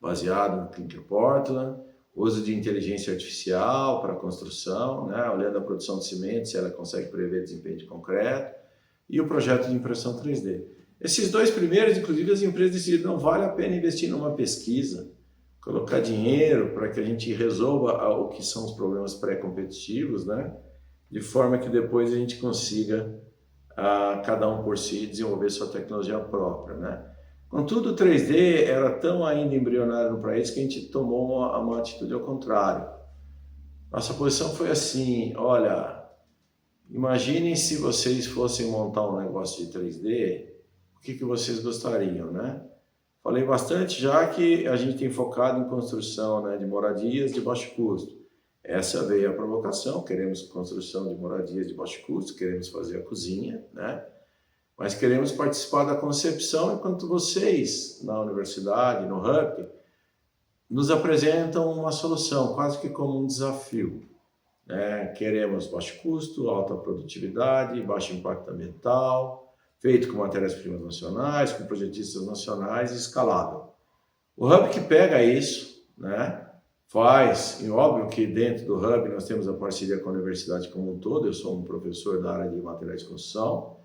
Baseado no Clinker Portland, uso de inteligência artificial para a construção, né? Olhando a produção de cimento, se ela consegue prever desempenho de concreto, e o projeto de impressão 3D. Esses 2 primeiros, inclusive, as empresas decidiram não vale a pena investir numa pesquisa, colocar dinheiro para que a gente resolva o que são os problemas pré-competitivos, né? De forma que depois a gente consiga, cada um por si, desenvolver sua tecnologia própria, né? Contudo, o 3D era tão ainda embrionário no país que a gente tomou uma atitude ao contrário. Nossa posição foi assim, olha, imaginem se vocês fossem montar um negócio de 3D, o que vocês gostariam, né? Falei bastante já que a gente tem focado em construção, né, de moradias de baixo custo. Essa veio a provocação, queremos construção de moradias de baixo custo, queremos fazer a cozinha, né? Mas queremos participar da concepção enquanto vocês, na universidade, no Hub, nos apresentam uma solução, quase que como um desafio, né? Queremos baixo custo, alta produtividade, baixo impacto ambiental, feito com matérias-primas nacionais, com projetistas nacionais e escalável. O Hub que pega isso, né, faz, e óbvio que dentro do Hub nós temos a parceria com a universidade como um todo, eu sou um professor da área de materiais de construção,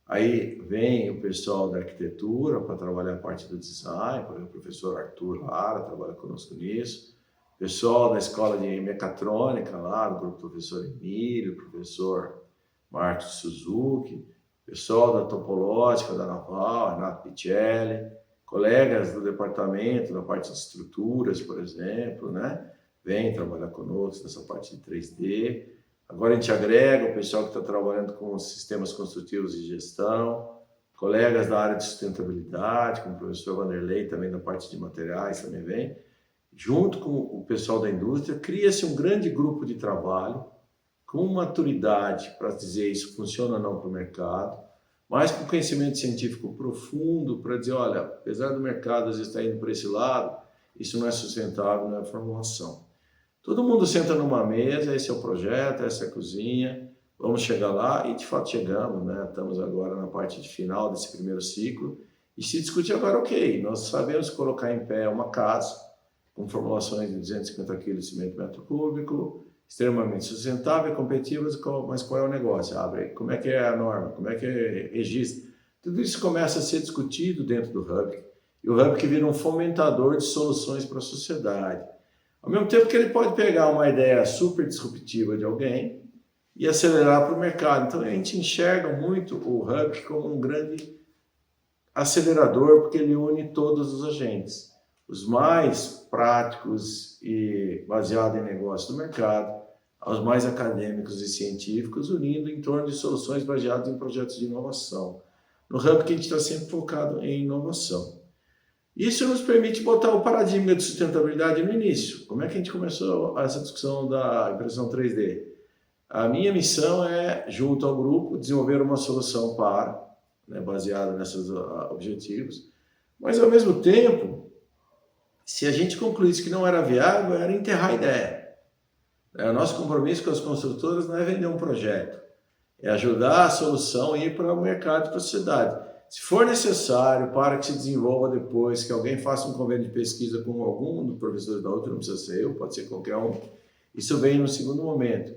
aí vem o pessoal da arquitetura para trabalhar a parte do design, o professor Arthur Lara trabalha conosco nisso, pessoal da escola de mecatrônica lá, do grupo professor Emílio, professor Marcos Suzuki, pessoal da topológica da Naval, Renato Picelli, colegas do departamento, da parte de estruturas, por exemplo, né? Vem trabalhar conosco nessa parte de 3D. Agora a gente agrega o pessoal que está trabalhando com sistemas construtivos de gestão, colegas da área de sustentabilidade, como o professor Vanderlei, também da parte de materiais, também vem. Junto com o pessoal da indústria, cria-se um grande grupo de trabalho, com maturidade para dizer isso funciona ou não para o mercado, mas com conhecimento científico profundo para dizer, olha, apesar do mercado às vezes estar indo para esse lado, isso não é sustentável, não é formulação. Todo mundo senta numa mesa, esse é o projeto, essa é a cozinha, vamos chegar lá, e de fato chegamos, né? Estamos agora na parte de final desse primeiro ciclo, e se discute agora, ok, nós sabemos colocar em pé uma casa, com formulações de 250 kg de cimento metro cúbico, extremamente sustentável, competitiva, mas qual é o negócio? Abre, como é que é a norma? Como é que é registro? Tudo isso começa a ser discutido dentro do Hub, e o Hub que vira um fomentador de soluções para a sociedade. Ao mesmo tempo que ele pode pegar uma ideia super disruptiva de alguém e acelerar para o mercado. Então a gente enxerga muito o Hub como um grande acelerador, porque ele une todos os agentes. Os mais práticos e baseados em negócio do mercado, aos mais acadêmicos e científicos, unindo em torno de soluções baseadas em projetos de inovação. No Hub que a gente está sempre focado em inovação. Isso nos permite botar o paradigma de sustentabilidade no início. Como é que a gente começou essa discussão da impressão 3D? A minha missão é, junto ao grupo, desenvolver uma solução para, né, baseada nesses objetivos, mas ao mesmo tempo, se a gente concluísse que não era viável, era enterrar a ideia. O nosso compromisso com as construtoras não é vender um projeto, é ajudar a solução a ir para o mercado e para a sociedade. Se for necessário para que se desenvolva depois, que alguém faça um convênio de pesquisa com algum dos professores da outra, não precisa ser eu, pode ser qualquer um, isso vem no segundo momento.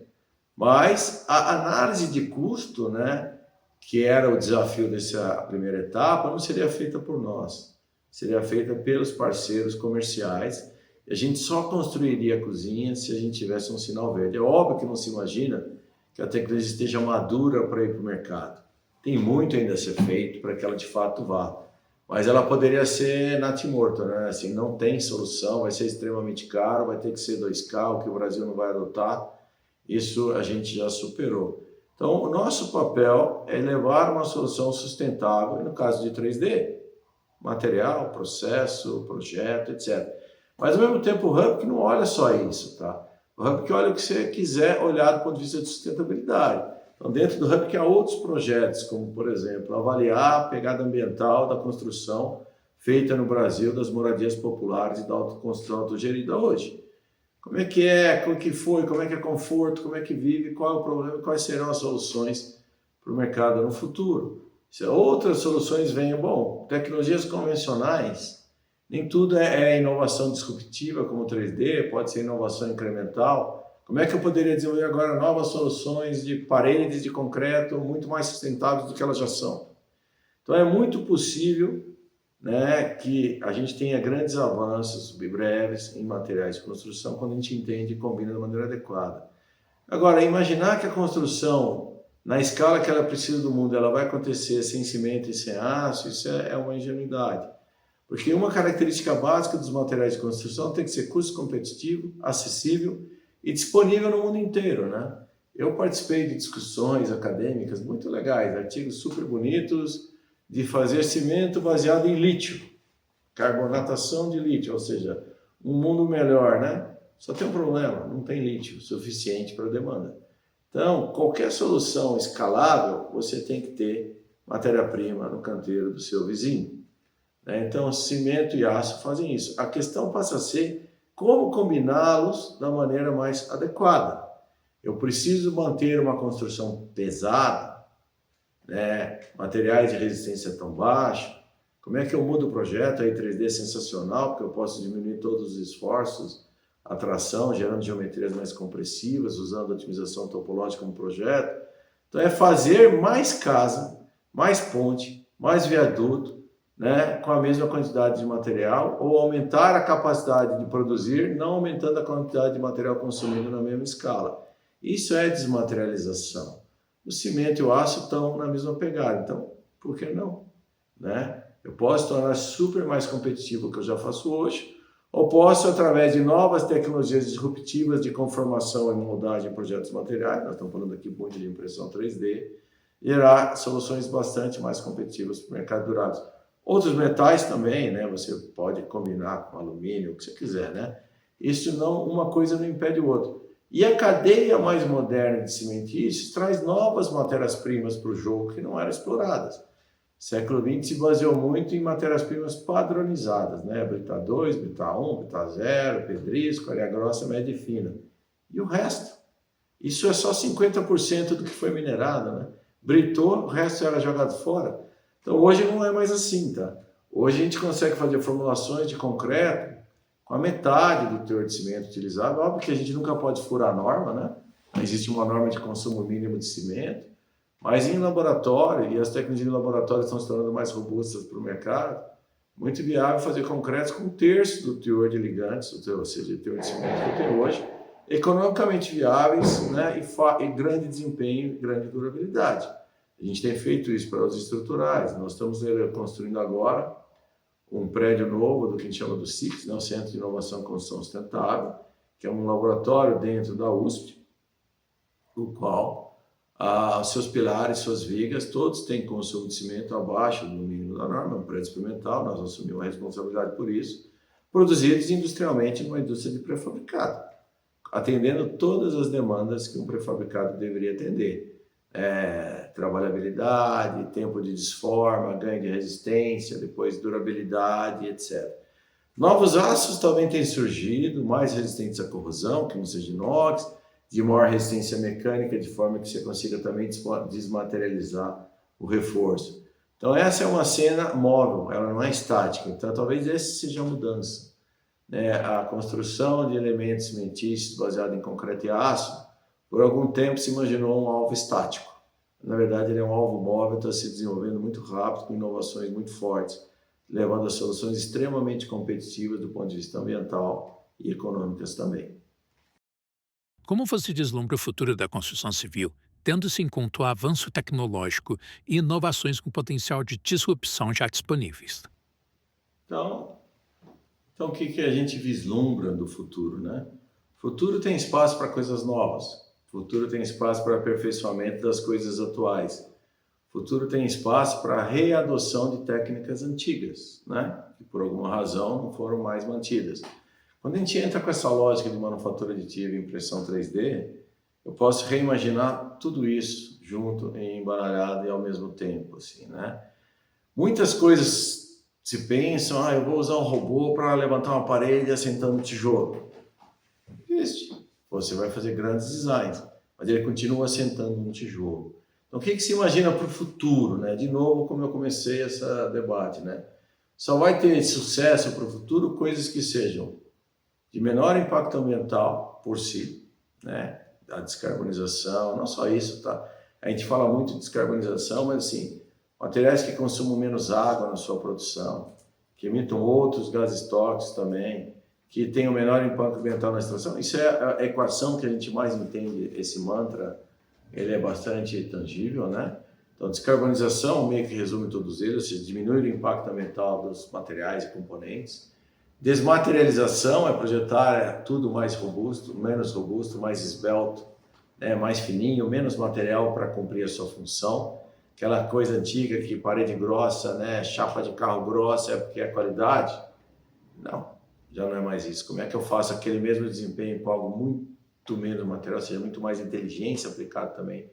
Mas a análise de custo, né, que era o desafio dessa primeira etapa, não seria feita por nós, seria feita pelos parceiros comerciais. A gente só construiria a cozinha se a gente tivesse um sinal verde. É óbvio que não se imagina que a tecnologia esteja madura para ir para o mercado. Tem muito ainda a ser feito para que ela de fato vá. Mas ela poderia ser natimorta, né? Assim, não tem solução, vai ser extremamente caro, vai ter que ser 2K, o que o Brasil não vai adotar. Isso a gente já superou. Então, o nosso papel é levar uma solução sustentável, no caso de 3D, material, processo, projeto, etc. Mas, ao mesmo tempo, o Hub não olha só isso, tá? O Hub olha o que você quiser olhar do ponto de vista de sustentabilidade. Então, dentro do Hub há outros projetos, como, por exemplo, avaliar a pegada ambiental da construção feita no Brasil das moradias populares e da autoconstrução autogerida hoje. Como é, como que foi, como é que é conforto, como é que vive, qual é o problema, quais serão as soluções para o mercado no futuro. Se outras soluções venham, bom, tecnologias convencionais, nem tudo é inovação disruptiva como 3D, pode ser inovação incremental. Como é que eu poderia desenvolver agora novas soluções de paredes de concreto muito mais sustentáveis do que elas já são? Então é muito possível, né, que a gente tenha grandes avanços breves em materiais de construção quando a gente entende e combina da maneira adequada. Agora, imaginar que a construção, na escala que ela precisa do mundo, ela vai acontecer sem cimento e sem aço, isso é uma ingenuidade. Porque uma característica básica dos materiais de construção tem que ser custo competitivo, acessível e disponível no mundo inteiro, né? Eu participei de discussões acadêmicas muito legais, artigos super bonitos de fazer cimento baseado em lítio, carbonatação de lítio, ou seja, um mundo melhor, né? Só tem um problema, não tem lítio suficiente para a demanda. Então, qualquer solução escalável, você tem que ter matéria-prima no canteiro do seu vizinho. Então, cimento e aço fazem isso. A questão passa a ser como combiná-los da maneira mais adequada. Eu preciso manter uma construção pesada, né? Materiais de resistência tão baixa. Como é que eu mudo o projeto? Aí 3D é sensacional, porque eu posso diminuir todos os esforços, a tração, gerando geometrias mais compressivas, usando a otimização topológica como projeto. Então, é fazer mais casa, mais ponte, mais viaduto, né, com a mesma quantidade de material, ou aumentar a capacidade de produzir, não aumentando a quantidade de material consumido na mesma escala. Isso é desmaterialização. O cimento e o aço estão na mesma pegada, então, por que não? Né? Eu posso tornar super mais competitivo o que eu já faço hoje, ou posso, através de novas tecnologias disruptivas de conformação e moldagem em projetos materiais, nós estamos falando aqui muito de impressão 3D, gerar soluções bastante mais competitivas para o mercado durável. Outros metais também, né? Você pode combinar com alumínio, o que você quiser, né? Isso não, uma coisa não impede o outro. E a cadeia mais moderna de cimentícios traz novas matérias-primas para o jogo que não eram exploradas. O século XX se baseou muito em matérias-primas padronizadas, né? Brita 2, Brita 1, Brita 0, pedrisco, areia grossa, média e fina. E o resto? Isso é só 50% do que foi minerado, né? Britou, o resto era jogado fora. Então, hoje não é mais assim, tá? Hoje a gente consegue fazer formulações de concreto com a metade do teor de cimento utilizado. Óbvio que a gente nunca pode furar a norma, né? Não existe uma norma de consumo mínimo de cimento, mas em laboratório, e as técnicas de laboratório estão se tornando mais robustas para o mercado, muito viável fazer concretos com um terço do teor de ligantes, ou seja, o teor de cimento que eu tenho hoje, economicamente viáveis, né? E grande desempenho e grande durabilidade. A gente tem feito isso para os estruturais. Nós estamos construindo agora um prédio novo do que a gente chama do CICS, né, o Centro de Inovação e Construção Sustentável, que é um laboratório dentro da USP, o qual seus pilares, suas vigas, todos têm consumo de cimento abaixo do mínimo da norma, um prédio experimental, nós assumimos a responsabilidade por isso, produzidos industrialmente numa indústria de pré-fabricado, atendendo todas as demandas que um pré-fabricado deveria atender. Trabalhabilidade, tempo de desforma, ganho de resistência, depois durabilidade, etc. Novos aços também têm surgido, mais resistentes à corrosão, que não seja inox, de maior resistência mecânica, de forma que você consiga também desmaterializar o reforço. Então essa é uma cena móvel, ela não é estática, então talvez essa seja a mudança. A construção de elementos cimentícios baseados em concreto e aço, por algum tempo se imaginou um alvo estático. Na verdade ele é um alvo móvel, está se desenvolvendo muito rápido, com inovações muito fortes, levando a soluções extremamente competitivas do ponto de vista ambiental e econômicas também. Como você vislumbra o futuro da construção civil, tendo-se em conta o avanço tecnológico e inovações com potencial de disrupção já disponíveis? Então, o que a gente vislumbra do futuro, né? O futuro tem espaço para coisas novas. O futuro tem espaço para aperfeiçoamento das coisas atuais. O futuro tem espaço para a readoção de técnicas antigas, né? Que por alguma razão não foram mais mantidas. Quando a gente entra com essa lógica de manufatura aditiva e impressão 3D, eu posso reimaginar tudo isso junto, embaralhado e ao mesmo tempo, assim, né? Muitas coisas se pensam, eu vou usar um robô para levantar uma parede assentando tijolo. Existe. Você vai fazer grandes designs, mas ele continua assentando um tijolo. Então, o que se imagina para o futuro, né? De novo, como eu comecei esse debate, né? Só vai ter sucesso para o futuro coisas que sejam de menor impacto ambiental por si, né? A descarbonização, não só isso, tá? A gente fala muito de descarbonização, mas assim, materiais que consumam menos água na sua produção, que emitam outros gases tóxicos também, que tenham menor impacto ambiental na extração. Isso é a equação que a gente mais entende, esse mantra, ele é bastante tangível, né? Então, descarbonização meio que resume todos eles, ou seja, diminuir o impacto ambiental dos materiais e componentes. Desmaterialização é projetar tudo mais robusto, menos robusto, mais esbelto, né, mais fininho, menos material para cumprir a sua função. Aquela coisa antiga que parede grossa, né, chapa de carro grossa é porque é qualidade. Não, já não é mais isso. Como é que eu faço aquele mesmo desempenho com algo muito menos material, ou seja, muito mais inteligência aplicado também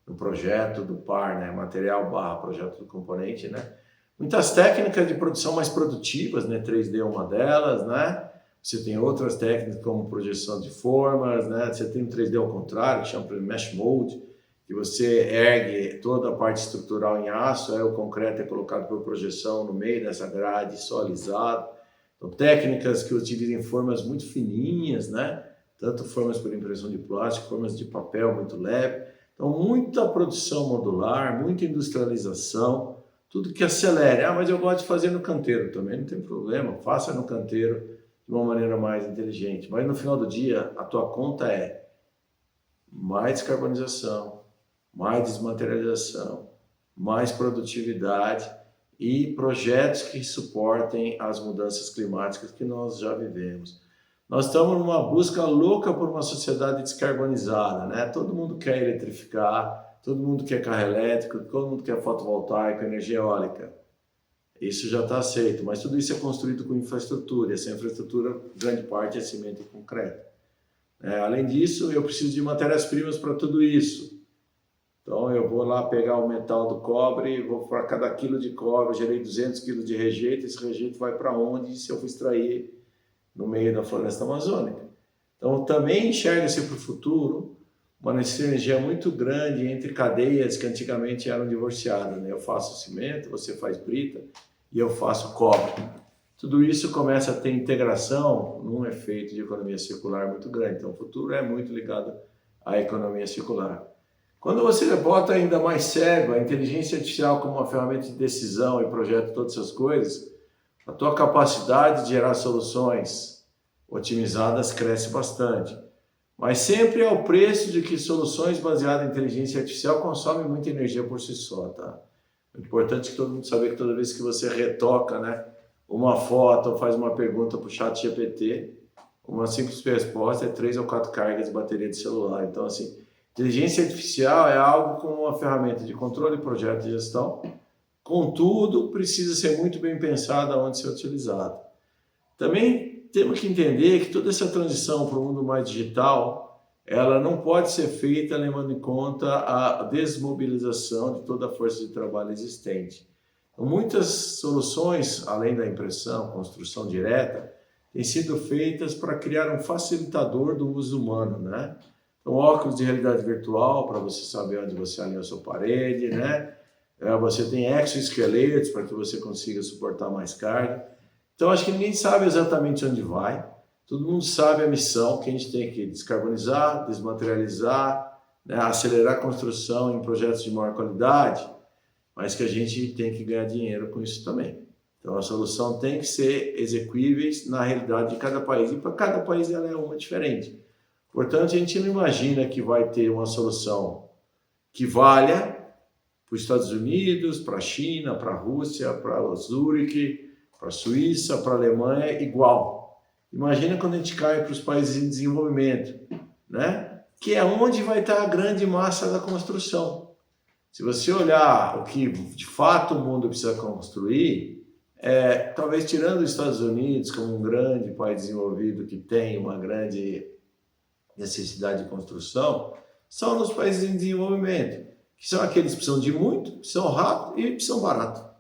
no projeto do par, né, material barra projeto do componente, né? Muitas técnicas de produção mais produtivas, né? 3D é uma delas, né? Você tem outras técnicas como projeção de formas, né? Você tem o 3D ao contrário, que chama de mesh mold, que você ergue toda a parte estrutural em aço, aí o concreto é colocado por projeção no meio dessa grade, só alisado. Então, técnicas que utilizam formas muito fininhas, né? Tanto formas por impressão de plástico, formas de papel muito leve. Então, muita produção modular, muita industrialização, tudo que acelere. Mas eu gosto de fazer no canteiro também, não tem problema, faça no canteiro de uma maneira mais inteligente. Mas no final do dia, a tua conta é mais descarbonização, mais desmaterialização, mais produtividade e projetos que suportem as mudanças climáticas que nós já vivemos. Nós estamos numa busca louca por uma sociedade descarbonizada, né? Todo mundo quer eletrificar, todo mundo quer carro elétrico, todo mundo quer fotovoltaico, energia eólica. Isso já está aceito, mas tudo isso é construído com infraestrutura. Essa infraestrutura, grande parte, é cimento e concreto. Além disso, eu preciso de matérias-primas para tudo isso. Então, eu vou lá pegar o metal do cobre, vou para cada quilo de cobre, gerei 200 quilos de rejeito, esse rejeito vai para onde se eu for extrair no meio da floresta amazônica? Então, também enxerga-se para o futuro uma sinergia muito grande entre cadeias que antigamente eram divorciadas, né? Eu faço cimento, você faz brita e eu faço cobre. Tudo isso começa a ter integração num efeito de economia circular muito grande. Então, o futuro é muito ligado à economia circular. Quando você bota ainda mais cego a inteligência artificial como uma ferramenta de decisão e projeta todas essas coisas, a tua capacidade de gerar soluções otimizadas cresce bastante. Mas sempre ao preço de que soluções baseadas em inteligência artificial consomem muita energia por si só, tá? É importante que todo mundo saiba que toda vez que você retoca, né, uma foto ou faz uma pergunta para o chat GPT, uma simples resposta é 3 ou 4 cargas de bateria de celular. Então, assim, Inteligência artificial é algo como uma ferramenta de controle, projeto e gestão, contudo, precisa ser muito bem pensada onde ser utilizado. Também temos que entender que toda essa transição para o mundo mais digital, ela não pode ser feita levando em conta a desmobilização de toda a força de trabalho existente. Então, muitas soluções, além da impressão, construção direta, têm sido feitas para criar um facilitador do uso humano, né? Então, óculos de realidade virtual, para você saber onde você alinha a sua parede, né? Você tem exoesqueletos para que você consiga suportar mais carga. Então, acho que ninguém sabe exatamente onde vai. Todo mundo sabe a missão, que a gente tem que descarbonizar, desmaterializar, né? Acelerar a construção em projetos de maior qualidade, mas que a gente tem que ganhar dinheiro com isso também. Então, a solução tem que ser execuíveis na realidade de cada país. E para cada país ela é uma diferente. Portanto, a gente não imagina que vai ter uma solução que valha para os Estados Unidos, para a China, para a Rússia, para Zurique, para a Suíça, para a Alemanha, igual. Imagina quando a gente cai para os países em desenvolvimento, né? Que é onde vai estar a grande massa da construção. Se você olhar o que de fato o mundo precisa construir, talvez tirando os Estados Unidos como um grande país desenvolvido que tem uma grande necessidade de construção, são nos países em desenvolvimento, que são aqueles que precisam de muito, precisam rápido e precisam barato.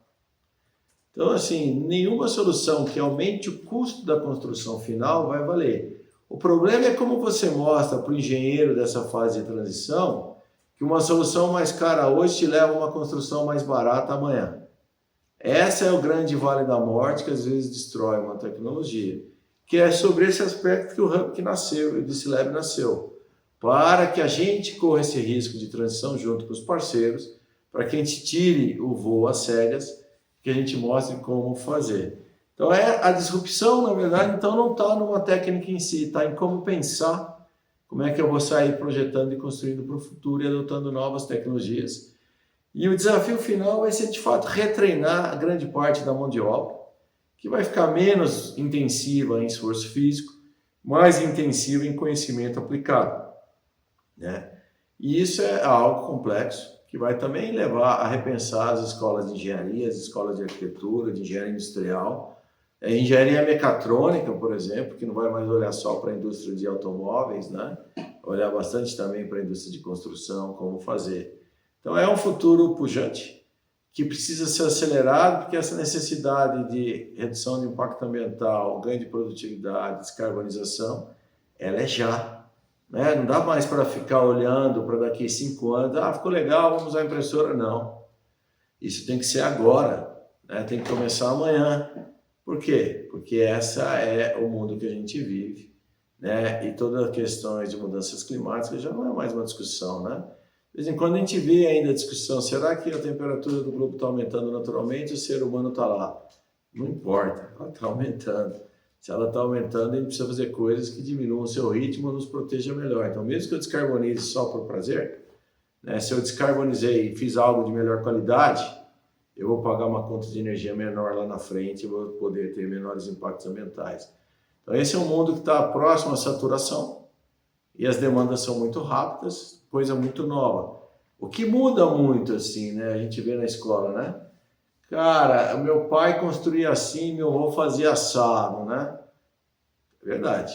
Então, assim, nenhuma solução que aumente o custo da construção final vai valer. O problema é como você mostra para o engenheiro dessa fase de transição que uma solução mais cara hoje te leva a uma construção mais barata amanhã. Essa é o grande vale da morte que às vezes destrói uma tecnologia, que é sobre esse aspecto que o Hub que nasceu, o DCLab nasceu, para que a gente corra esse risco de transição junto com os parceiros, para que a gente tire o voo às cegas, que a gente mostre como fazer. Então, a disrupção, na verdade, então não está numa técnica em si, está em como pensar como é que eu vou sair projetando e construindo para o futuro e adotando novas tecnologias. E o desafio final vai ser, de fato, retreinar a grande parte da mão de obra, que vai ficar menos intensiva em esforço físico, mais intensiva em conhecimento aplicado, né? E isso é algo complexo, que vai também levar a repensar as escolas de engenharia, as escolas de arquitetura, de engenharia industrial, engenharia mecatrônica, por exemplo, que não vai mais olhar só para a indústria de automóveis, né? Olhar bastante também para a indústria de construção, como fazer. Então, é um futuro pujante, que precisa ser acelerado, porque essa necessidade de redução de impacto ambiental, ganho de produtividade, descarbonização, ela é já. Né? Não dá mais para ficar olhando para daqui 5 anos, ficou legal, vamos usar a impressora. Não. Isso tem que ser agora, né? Tem que começar amanhã. Por quê? Porque essa é o mundo que a gente vive, né? E todas as questões de mudanças climáticas já não é mais uma discussão, né? De vez em quando a gente vê ainda a discussão, será que a temperatura do globo está aumentando naturalmente ou o ser humano está lá? Não importa, ela está aumentando. Se ela está aumentando, a gente precisa fazer coisas que diminuam o seu ritmo ou nos protejam melhor. Então, mesmo que eu descarbonize só por prazer, né? Se eu descarbonizei e fiz algo de melhor qualidade, eu vou pagar uma conta de energia menor lá na frente e vou poder ter menores impactos ambientais. Então, esse é um mundo que está próximo à saturação e as demandas são muito rápidas, coisa muito nova. O que muda muito, assim, né? A gente vê na escola, né? Cara, meu pai construía assim, meu avô fazia assado, né? É verdade.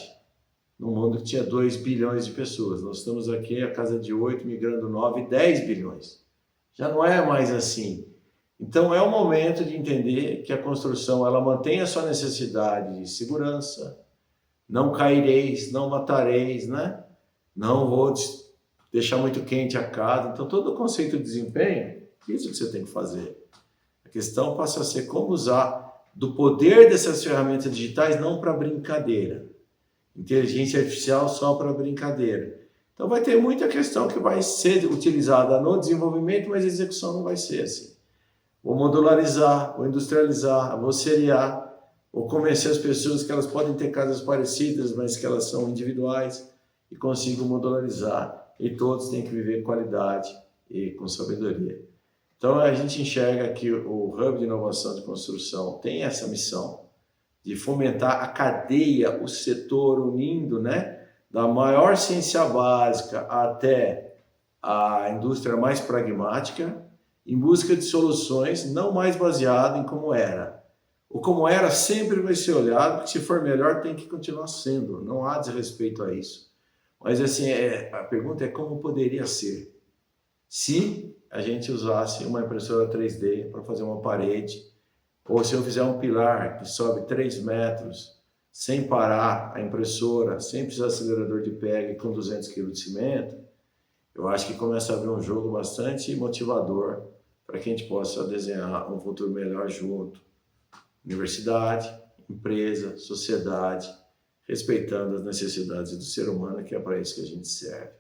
Num mundo que tinha 2 bilhões de pessoas. Nós estamos aqui, a casa de 8, migrando 9, 10 bilhões. Já não é mais assim. Então, é o momento de entender que a construção, ela mantém a sua necessidade de segurança, não caireis, não matareis, né? Não vou deixar muito quente a casa. Então, todo o conceito de desempenho, isso que você tem que fazer. A questão passa a ser como usar do poder dessas ferramentas digitais não para brincadeira. Inteligência artificial só para brincadeira. Então, vai ter muita questão que vai ser utilizada no desenvolvimento, mas a execução não vai ser assim. Vou modularizar, vou industrializar, vou seriar, vou convencer as pessoas que elas podem ter casas parecidas, mas que elas são individuais e consigo modularizar. E todos têm que viver qualidade e com sabedoria. Então, a gente enxerga que o Hub de Inovação de Construção tem essa missão de fomentar a cadeia, o setor unindo, né, da maior ciência básica até a indústria mais pragmática, em busca de soluções não mais baseadas em como era. O como era sempre vai ser olhado, porque se for melhor tem que continuar sendo, não há desrespeito a isso. Mas assim, a pergunta é como poderia ser se a gente usasse uma impressora 3D para fazer uma parede, ou se eu fizer um pilar que sobe 3 metros, sem parar a impressora, sem precisar de acelerador de pega e com 200 kg de cimento, eu acho que começa a abrir um jogo bastante motivador para que a gente possa desenhar um futuro melhor junto. Universidade, empresa, sociedade, respeitando as necessidades do ser humano, que é para isso que a gente serve.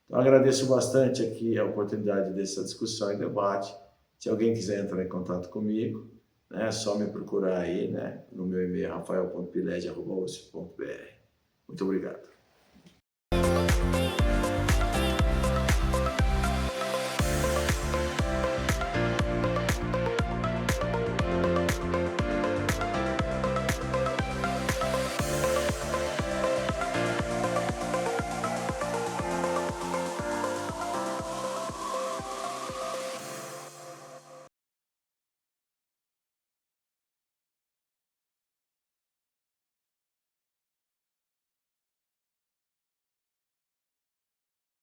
Então, agradeço bastante aqui a oportunidade dessa discussão e debate. Se alguém quiser entrar em contato comigo, né, é só me procurar aí, né, no meu e-mail rafael.piled@usp.br. Muito obrigado.